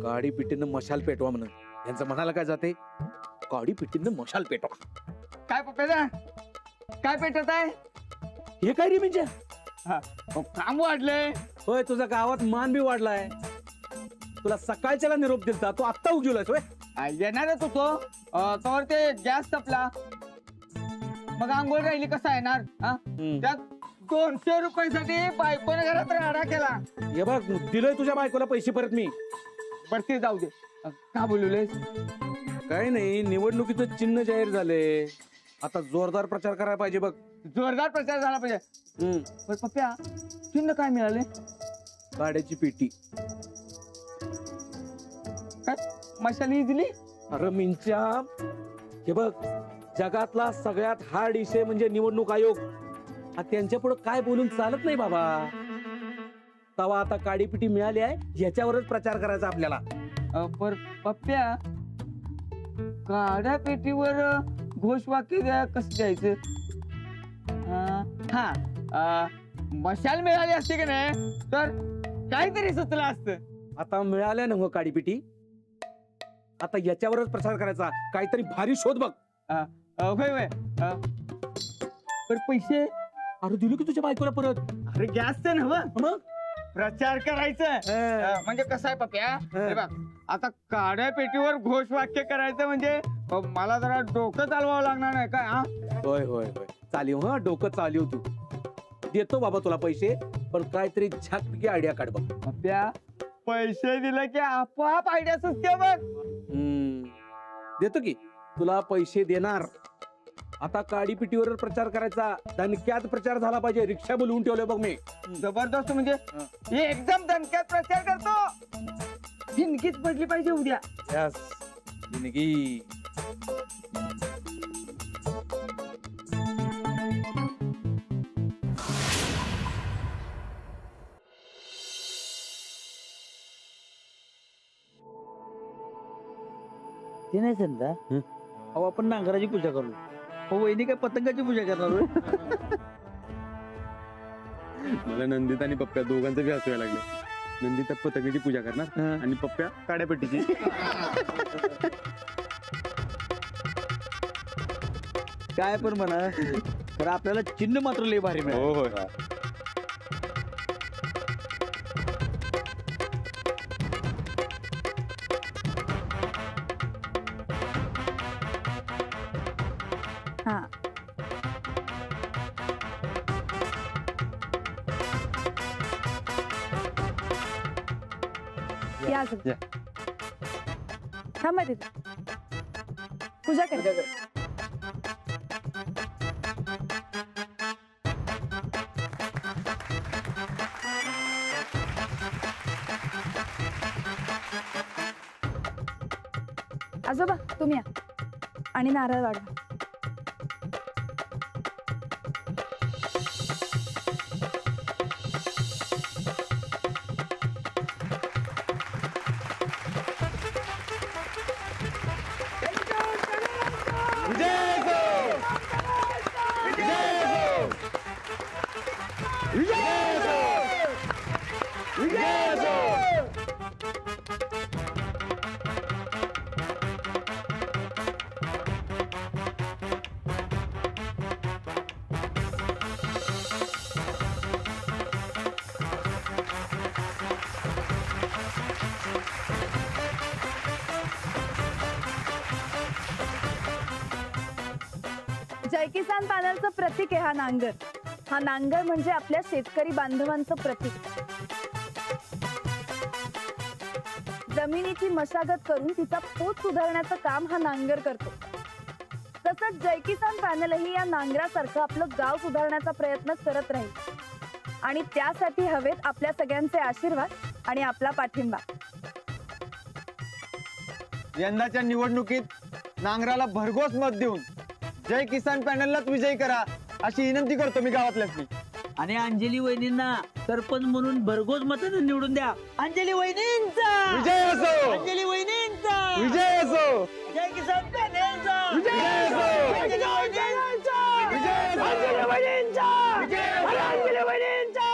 काडी पिटीनं मशाल पेटवा म्हणून यांचं म्हणाला काय जाते, काडी पिटीनं मशाल पेटवा. काय पप्प्या काय पेटत आहे? हे काय रे म्हणजे? काम वाढलंय. होय, तुझा गावात मान बी वाढलाय. तुला सकाळच्याला निरोप दिलता, तू आत्ता उगवलायस होय? येणारच होतो तर ते गॅस तपला, मग आंघोळ राहिली. कसा येणार? त्यात 200 रुपयासाठी बायकोने घरात राडा केला. हे बघ, दिलोय तुझ्या बायकोला पैसे परत मी. बरं ते जाऊ दे. का बोलवलेस? काय नाही, निवडणुकीचं चिन्ह जाहीर झाले. आता जोरदार प्रचार करायला पाहिजे बघ. जोरदार प्रचार झाला पाहिजे. पण पप्प्या, चिन्ह काय मिळाले? गाड्याची पेटी. काय मशाली दिली? अरे मिंच्या, हे बघ, जगातला सगळ्यात हार्ड इशे म्हणजे निवडणूक आयोग. त्यांच्या पुढे काय बोलून चालत नाही बाबा. तवा आता काडीपिटी मिळाली आहे, ह्याच्यावरच प्रचार करायचा आपल्याला. पर पप्प्या, काड्या पेटीवर घोषवाक्य कसं द्यायचं? मशाल मिळाली असते की नाही तर काहीतरी सुचलं असतं. आता मिळाल्या ना काडीपिटी, आता याच्यावरच प्रचार करायचा. काहीतरी भारी शोध बघ. होय होय. पर पैसे? अरे दिली की तुझ्या बायकोला परत. अरे गॅसचं नव्हं, मग प्रचार करायचं. म्हणजे कसं आहे पप्प्या, हे बघ, आता काड्या पेटीवर घोषवाक्य करायचं म्हणजे मला जरा डोकं चालवावं लागणार नाही काय? होय होय होय, चालीव. डोकं चालीव. तू देतो बाबा तुला पैसे, पण काहीतरी झाकपैकी आयडिया काढ बघ. पप्प्या, पैसे दिले की आपोआप आयडिया सुचते बघ. देतो की, तुला पैसे देणार. आता काडीपिटीवर प्रचार करायचा, दणक्यात प्रचार झाला पाहिजे. रिक्षा बोलवून ठेवले बघ मी. जबरदस्त. म्हणजे हे एकदम दणक्यात प्रचार करतो. जिंदगीच पडली पाहिजे उद्या. यस, जिंदगी. ते नाही समजा, अहो आपण नांगराची पूजा करू. हो, वहिनी काय पतंगाची पूजा करणार होय? मला नंदित आणि पप्प्या दोघांचं बी हसवायला लागले. नंदित पतंगाची पूजा करणार आणि पप्प्या काड्यापेटीची. काय पण म्हणा, तर आपल्याला चिन्ह मात्र लय भारी मिळालं. हो हो. हा, या सर. या. थांबा तिथे, पूजा कर. आजोबा तुम्ही या आणि नारळ वाढवा. जय किसान पॅनलचं प्रतीक आहे हा नांगर. हा नांगर म्हणजे आपल्या शेतकरी बांधवांचं प्रतीक. जमिनीची मशागत करून तिचा पोत सुधारण्याचं काम हा नांगर करतो. तसंच जय किसान पॅनलही या नांगरासारखं आपलं गाव सुधारण्याचा प्रयत्न करत राहील. आणि त्यासाठी हवेत आपल्या सगळ्यांचे आशीर्वाद आणि आपला पाठिंबा. यंदाच्या निवडणुकीत नांगराला भरघोस मत देऊन जय किसान पॅनललाच विजयी करा अशी विनंती करतो मी गावातल्यासनी. आणि अंजली वहिनींना सरपंच म्हणून भरघोस मतानं निवडून द्या. अंजली वहिनींचा विजय असो. अंजली वहिनींचा विजय असो. जय किसान पॅनलचा विजय असो. अंजली वहिनींचा विजय असो. अंजली वहिनींचा विजय असो. अंजली वहिनींचा.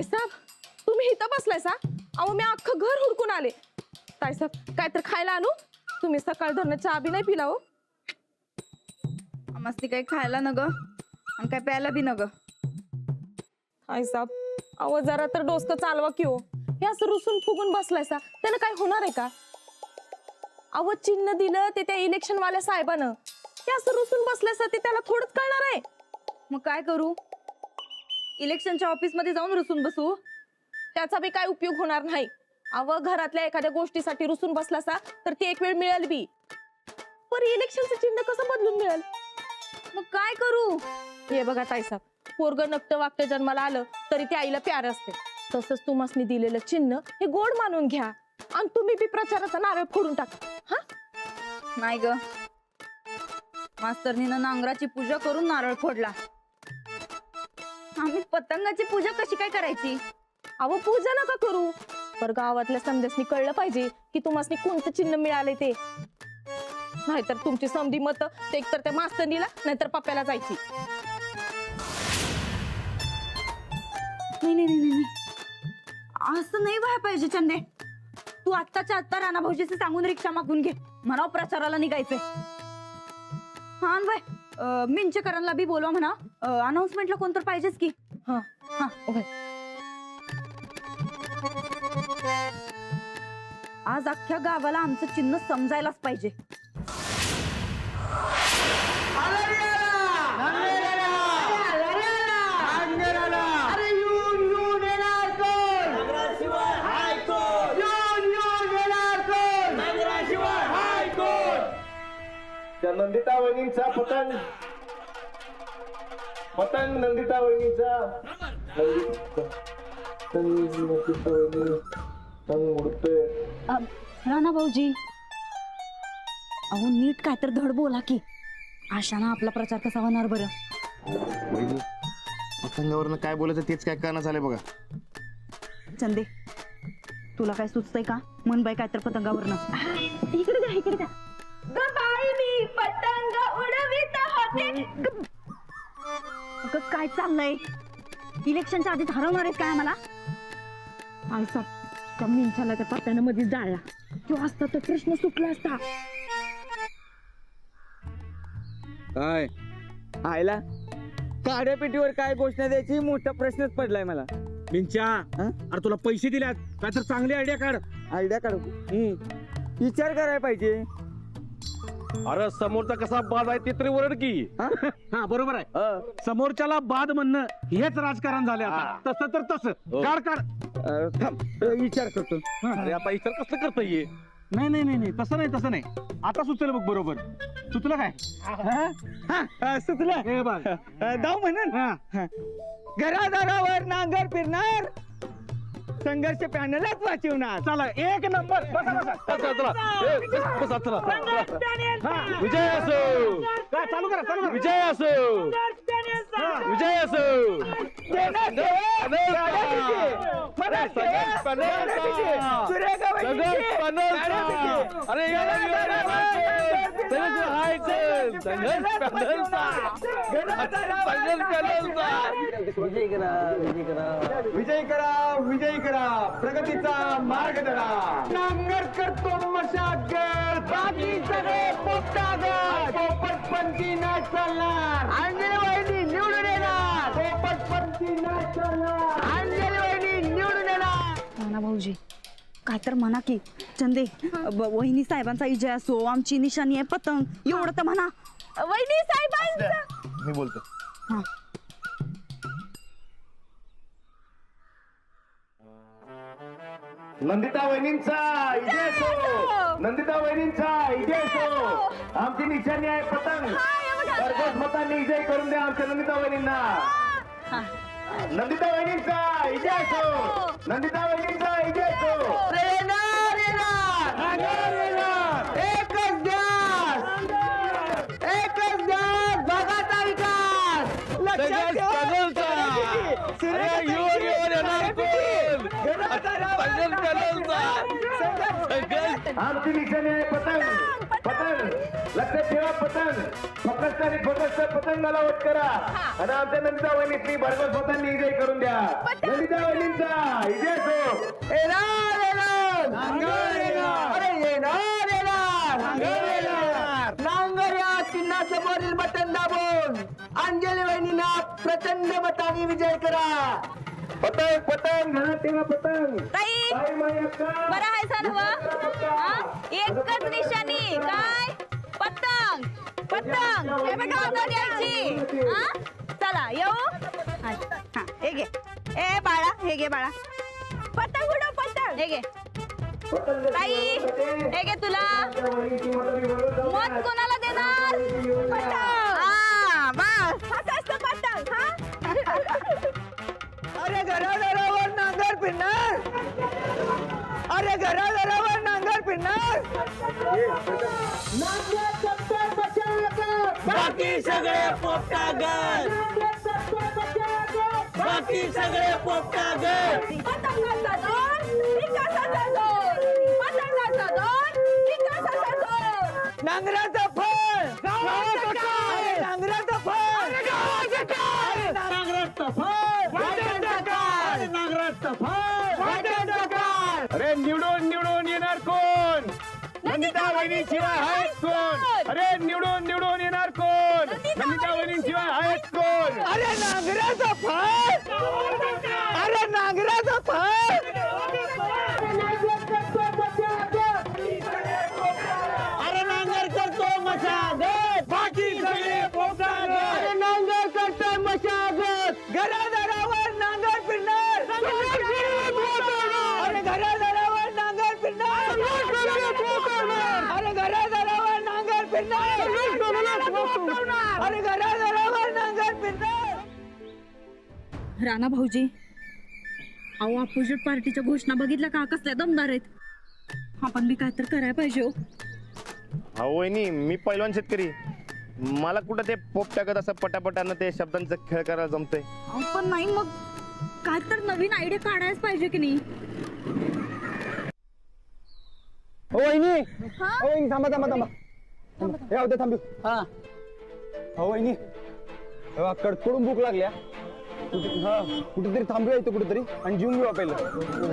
ताईसाहेब तुम्ही इथं बसलायसा? अहो मी अख्खं घर हुडकून आले. ताईसाहेब काय तर खायला आणू? तुम्ही सकाळ धरणं चहा बी नाही पिला हो. मस्ती काही खायला न ग आणि काय प्यायला बी न ग. ताईसाहेब अहो जरा तर डोसकं चालवा की हो. हे असं रुसून फुगून बसलायसा त्यानं काय होणार आहे का? अहो चिन्ह दिलं ते त्या इलेक्शन वाल्या साहेबानं. हे असं रुसून बसलायसा ते त्याला थोडंच कळणार आहे. मग काय करू? इलेक्शनच्या ऑफिस मध्ये जाऊन रुसून बसू? त्याचा बी काय उपयोग होणार नाही. अव घरातल्या एखाद्या गोष्टीसाठी रुसून बसलासा तर ती एक वेळ मिळेल बी, पण इलेक्शनचं चिन्ह कसं बदलून मिळेल? मग काय करू? हे बघा ताईसाहेब पोरग नकट वागतं जन्माला आलं तरी ते आईला प्यार असते. तसंच तुम्हासनी दिलेलं चिन्ह हे गोड मानून घ्या आणि तुम्ही बी प्रचाराचा नारळ फोडून टाका. हा नाही ग, मास्तरनीनं नांगराची पूजा करून नारळ फोडला. आम्ही पतंगाची पूजा कशी काय करायची? अहो पूजा नका करू, पर गावातल्या समजासनी कळलं पाहिजे की तुम्हासनी कोणतं चिन्ह मिळाले ते. नाहीतर तुमची समधी मत एकतर त्या मास्तरनीला नाहीतर पप्प्याला जायची. नाही नाही नाही नाही, असं नाही व्हायला पाहिजे चंदे. तू आत्ताच्या आत्ता राणा भाऊजीचे सांगून रिक्षा मागून घे, म्हणाव प्रचाराला निघायचंय. हा बाय, मिंचकरांना बी बोलवा म्हणा, अनाउन्समेंटला कोण तर पाहिजेच की. हा हा ओके. आज अख्ख्या गावाला आमचं चिन्ह समजायलाच पाहिजे. त्या नंदिता वहिनींचा पतंग पतंग नंदिता वहिनीचा नंदिता वहिनी पतंग उडतोय. राणा भाऊजी, अहो नीट काय तर धड बोला की. आशाना आपला प्रचार कसा होणार बरं? वहिनी पतंगावरनं काय बोलायचं तेच काय कळणार झालंय बघा. चंदे, तुला काय सुचतंय का? मन बाई काय तर पतंगावरनं. इकडे द्या, इकडे द्या. मी पतंग उडवीत होते. काय चाललंय? इलेक्शनच्या आधीच हरवणार आहेस काय आम्हाला? आयसा कमी झाला त्या पप्प्यानं मध्ये जाळला. तो असता तर प्रश्न सुटला असता. काय आयला काड्या पेटीवर काय घोषणा द्यायची मोठा प्रश्नच पडलाय मला. मिंच्या, अरे तुला पैसे दिल्यात काय तर चांगली आयडिया काढ. आयडिया काढू विचार करायला पाहिजे. अरे समोरचा कसा बाद आहे ते तरी ओरड की. हा बरोबर आहे. समोरच्याला बाद म्हणणं हेच राजकारण झाले आता. तसं तर तसं काढ काढ. विचार करतो. अरे आता विचार कसं करता ये? नाही नाही नाही नाही तसं नाही तसं नाही. आता सुचलं बघ बरोबर. सुचलं काय? सुचलं हे बघ जाऊ म्हणून घरादारावर नांगर फिरणार, संघर्ष पॅनलच वाचवणार. चला एक नंबर. बसा बसा. चला चला बसा चला. विजय असो. काय चालू करा चालू करा. विजय असो. विजय असो. विजय करा विजय करा, प्रगतीचा मार्ग धरा. नांगर करतो मशागत, बाकी सगळे पोपटागत. पोपटपंथी नाही चालणार, अंजली वहिनी निवडून येणार. पोपटपंथी नाही चालणार, अंजली वहिनी निवडून येणार. राणा भाऊजी काय तर म्हणा की. चंदे, वहिनी साहेबांचा विजय असो, आमची निशाणी आहे पतंग, एवढं तर म्हणा. वहिनी साहेबांचा मी बोलतो. हा नंदिता वहिनींचा विजय असो. नंदिता वहिनींचा विजय असो. आमची निशाणी आहे पतंग. भरघोस मतांनी विजय करून द्या आमच्या नंदिता वहिनींना. नंदिता वहिनींचा विजय असो. नंदिता वहिनींचा विजय असो. एकच द्यास, एकच द्यास, जगाचा विकास. लक्षात ठेवा. आमची निशाणी आहे पतंग. पतंग लक्षात ठेवा पतंग फक्त आणि फक्त पतंगाला वट करा आणि आमच्या नंदिता वहिनीची भरघोस पतंग विजय करून द्या. नंदिता वहिनींचा विजय असो. येणार येणार अरे येणार येणार नांगर या चिन्हासमोरील बटन दाबून अंजली वहिनींना प्रचंड मताने विजय करा. पतंग पतंग म्हणत ठेवा पतंग. ताई ताई माई अक्का. बरं आहे सर्व एकच निशाणी काय पतंग पतंग हे बघा आता द्यायची हा? चला येऊ हा, हे घे ए बाळा हे घे बाळा पतंग उडव पतंग हे घे ताई हे घे तुला मत कोणाला देणार पतंग हा बस हाच असतं पतंग हा अरे घराघरावर नांगर फिरणार अरे घराघरावर नांगर फिरणार बाकी सगळे पोपटागर बाकी सगळे पोपटागर पतंगाचा दोन विकासाचा दोन पतंगाचा दोन विकासाचा दोन नांगराचं फळ अरे नांगराचं फळ नांगराचं फळ नांगराचं फळ अरे निवडून निवडून येणार कोण? नंदिता वहिनीशिवाय आहेत कोण? अरे निवडून येणार कोण? नंदिता वहिनीशिवाय आहेत कोण? अरे नांगराचं फळ अरे नांगराचं फळ अरे नांगर करतो मशागत बाकी सगळे पोपटागर अरे नांगर करतोय मशागत घरादारावर नांगर फिरणार अरे घरादारावर नांगर फिरणार अरे घरादारावर नांगर फिरणार अरे घरादारावर नांगर फिरणार. राणा भाऊजी अहो अपोजिट पार्टीच्या घोषणा बघितल्या का कसल्या दमदार आहेत आपण बी काय तर करायला पाहिजे हो. अहो वहिनी मी पैलवान शेतकरी मला कुठं ते पोप टाकत असं पटापटानं ते शब्दांचा खेळ करायला जमतंय. अहो, पण नाही मग काय तर नवीन आयडिया काढायच पाहिजे की नाही. ओ वहिनी ओ वहिनी थांबा थांबा थांबा हे होते थांबू. हा हो वहिनी तेव्हा कडकडून भूक लागल्या कुठेतरी थांबूया इथं कुठेतरी आणि जेवून घेऊया पहिलं.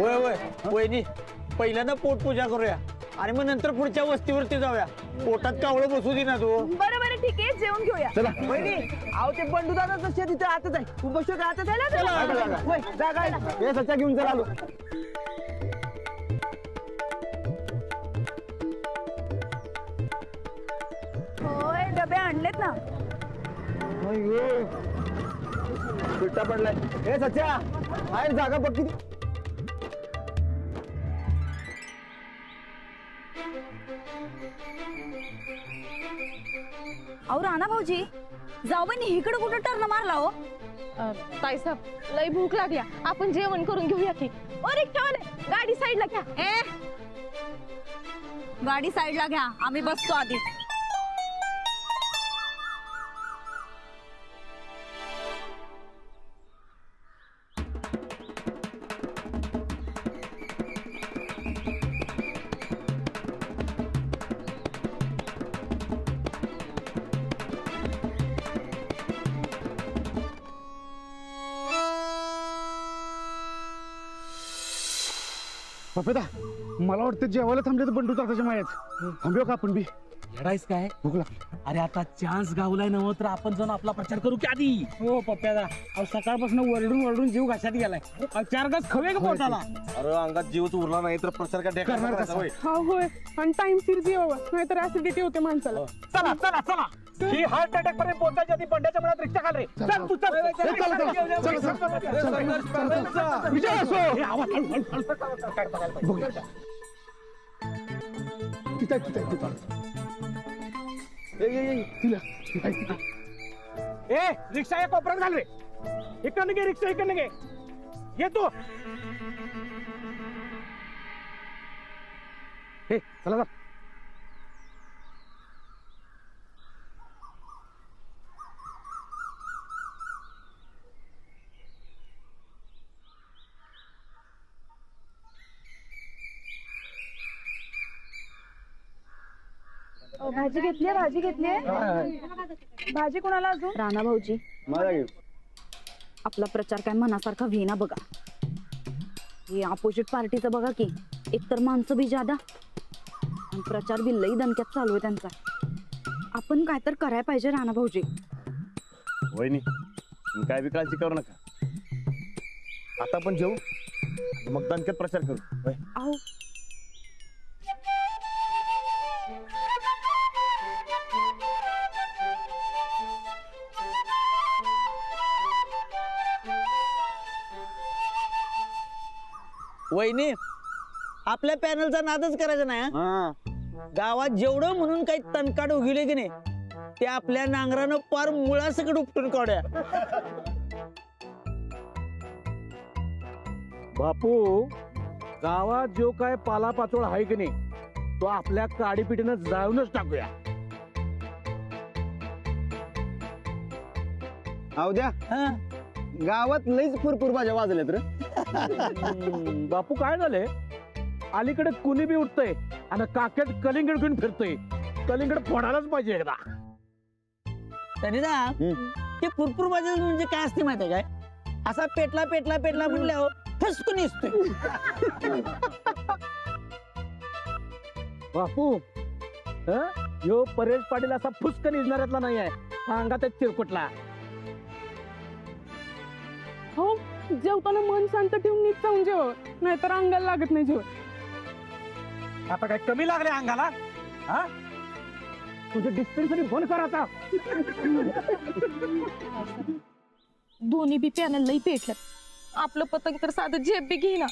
होय होय वहिनी पहिल्यांदा पोट पूजा करूया आणि मग नंतर पुढच्या वस्तीवरती जाऊया. पोटात कावळं बसू दे ना तू. बरं बरं ठीक आहे जेवून घेऊया चला वहिनी अहो ते बंडू दादा तसे तिथे आतच आहे तू बसू का आतच आहे चला. होय, जागा आहे. हे सच्चा घेऊन चला आलो. होय डबे आणलेत ना सुट्टा पडलाय. हे सच्चा बाहेर जागा पक्की दे. अहो राणा भाऊजी जाऊ बहिणी इकडे कुठं टर्न मारला हो ताईसाहेब लई भूक लागल्या आपण जेवण करून घेऊया की. ओ रिक्षावाले गाडी साईडला घ्या ए गाडी साईडला घ्या आम्ही बसतो आधी पप्पेदा मला वाटतं जेवायला थांबले तर बंडू तात्याच्या मायात थांबूया का आपण बी. येडायस काय भूक लागली. अरे आता चान्स गावलाय नव्ह तर आपण जाऊन आपला प्रचार करू की आधी. हो पप्प्यादा अहो सकाळपासून वरडून जीव घाशात गेलाय. अहो, 4 घास खवे का पोटाला. अरे अंगात जीवच उरला नाही तर प्रचार का करणार कसा? हा होय आणि टाइम फिर जेवावं नाहीतर ऍसिडिटी होते माणसाला. चला चला चला ही हार्ट अटॅक पर्यंत पोहोचायच्या आधी बंड्याच्या मनात रिक्षा घाल रे. चल तू चल. विजय असो. हे आवाज हळू, हळू, हळू. बघूया. तिथं आहे, तिथं आहे, तिथं आहे. ये, तिला. तिथं आहे, तिथं आहे. ए रिक्षा या कोपऱ्यात घाल रे. इकडनं घे रिक्षा इकडनं घे. ये तू. हे चला जा. भाजी घेतलीये भाजी घेतलीये भाजी कोणाला अजून? राणा भाऊजी, मला घेऊ. आपला प्रचार काय मनासारखा व्हेना बघा. हे अपोजिट पार्टीचं बघा की, एकतर माणसं बी जादा आणि प्रचार बी लई दणक्यात चालू आहे त्यांचा. आपण काय तर करायला पाहिजे राणा भाऊजी. वहिनी तुम्ही काय बी काळजी करू नका. आता आपण जेऊ मग दणक्यात प्रचार करू होय. अहो वहिनी आपल्या पॅनलचा नादच करायचा नाही हं? हा गावात जेवढं म्हणून काही तणकाट उगवले की नाही ते आपल्या नांगरानं पार मुळासकट उपटून काढ्या. बापू गावात जो काय पालापाचोळ आहे की नाही तो आपल्या काडीपिटीनं जाळूनच टाकूया. अहो द्या हं? गावात लईच फुरफुर भाज्या वाजल्यात रे. बापू काय झालंय अलीकडे कुणी बी उठतंय आणि काक्यात कलिंगड घेऊन फिरतोय. कलिंगड फोडायलाच पाहिजे एकदा. तरी ना ते फुरफुर भाजी म्हणजे काय असते माहितीये काय, असा पेटला पेटला पेटला म्हणल्यावर फसकून असतोय. बापू ह्यो परेश पाटील असा फुसकन निजणाऱ्यातला नाही आहे. हा अंगात एक चिरकुटला. हो जेवताना मन शांत ठेवून नीट चावून जेव, नाहीतर अंगाला लागत नाही जेवण. आता काय कमी लागले अंगाला? हा तुझं डिस्पेन्सरी फोन कर आता. दोन्ही बी पॅनल लई पेटलं. आपलं पतंग तर साधं झेप बी घेईना.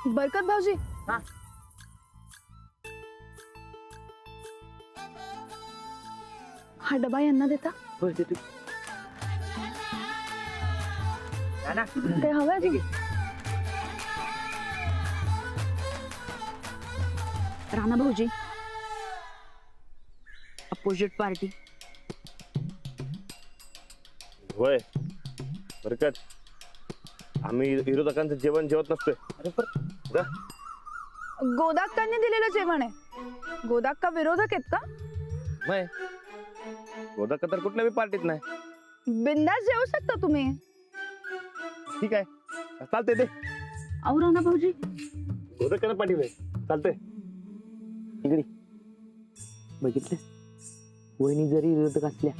बरकत भाऊजी हा डबा यांना देता ते हवंय अजून? राणा भाऊजी, अपोजिट पार्टी. होय बरकत आम्ही विरोधकांचं जेवण जेवत नसतोय. जा. गोदाक्कांनी दिलेलं जेवण आहे. गोदाक्का विरोधक आहेत का? नाही गोदक तर कुठल्या बी पार्टीत नाही. बिंदास जेवू शकता तुम्ही. ठीक आहे चालतंय ते अहो राणा भाऊजी, गोदक पाठीवलंय चालतंय. इकडे बघितले वहिनी जरी विरोधक असल्या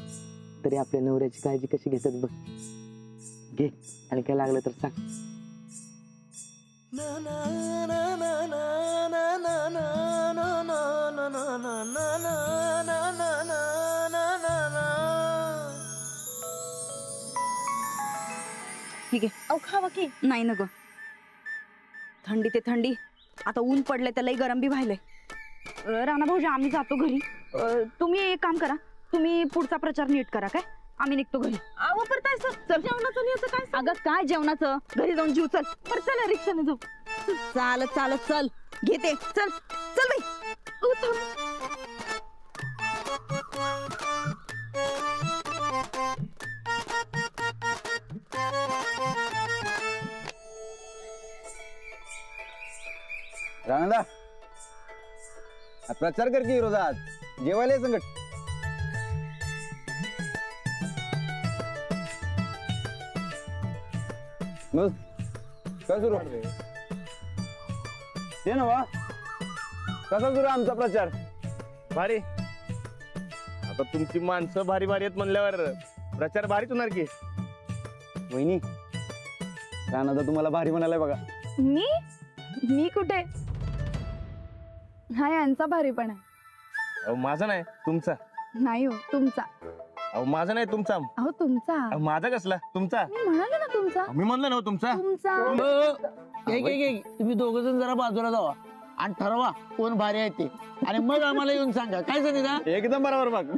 तरी आपल्या नवऱ्याची काळजी कशी घेतात बघ. घे आणि काय लागलं तर सांग. ठीक आहे. अहो खावा की. नाही न ग, थंडी ते थंडी, आता ऊन पडलंय तर लई गरम बी व्हायलंय. राणा भाऊजी आम्ही जातो घरी. तुम्ही एक काम करा, तुम्ही पुढचा प्रचार नीट करा. काय आम्ही निघतो घरी. आव करताय सर, चल जेवणाचं न्यायचं काय? अगं काय जेवणाचं, घरी जाऊन जीव. चल पर चल रिक्षाने जाऊ. चालत चालत चल, घेते. चल चल बाई. राणा प्रचार कर की विरोधात जेवायला ये संकट. मग काय सुरू ते ना वा कसा सुरू आमचा प्रचार? भारी. आता तुमची माणसं भारी भारी आहेत म्हणल्यावर प्रचार भारीच होणार की. वहिनी राणादा तुम्हाला भारी म्हणालाय बघा. मी कुठे? हा यांचा भारीपण आहे. अहो माझा नाही तुमचा. नाही हो तुमचा. अहो माझा नाही तुमचा. अहो तुमचा. अहो माझा कसला तुमचा? मी म्हणाले ना तुमचा. मी म्हणलं ना हो तुमचा. तुमचा. तुम्ही दोघ जण जरा बाजूला जावा आणि ठरवा कोण भारी आहे ते, आणि मग आम्हाला येऊन सांगा. काय सांगितलं? एकदम बरोबर बघ.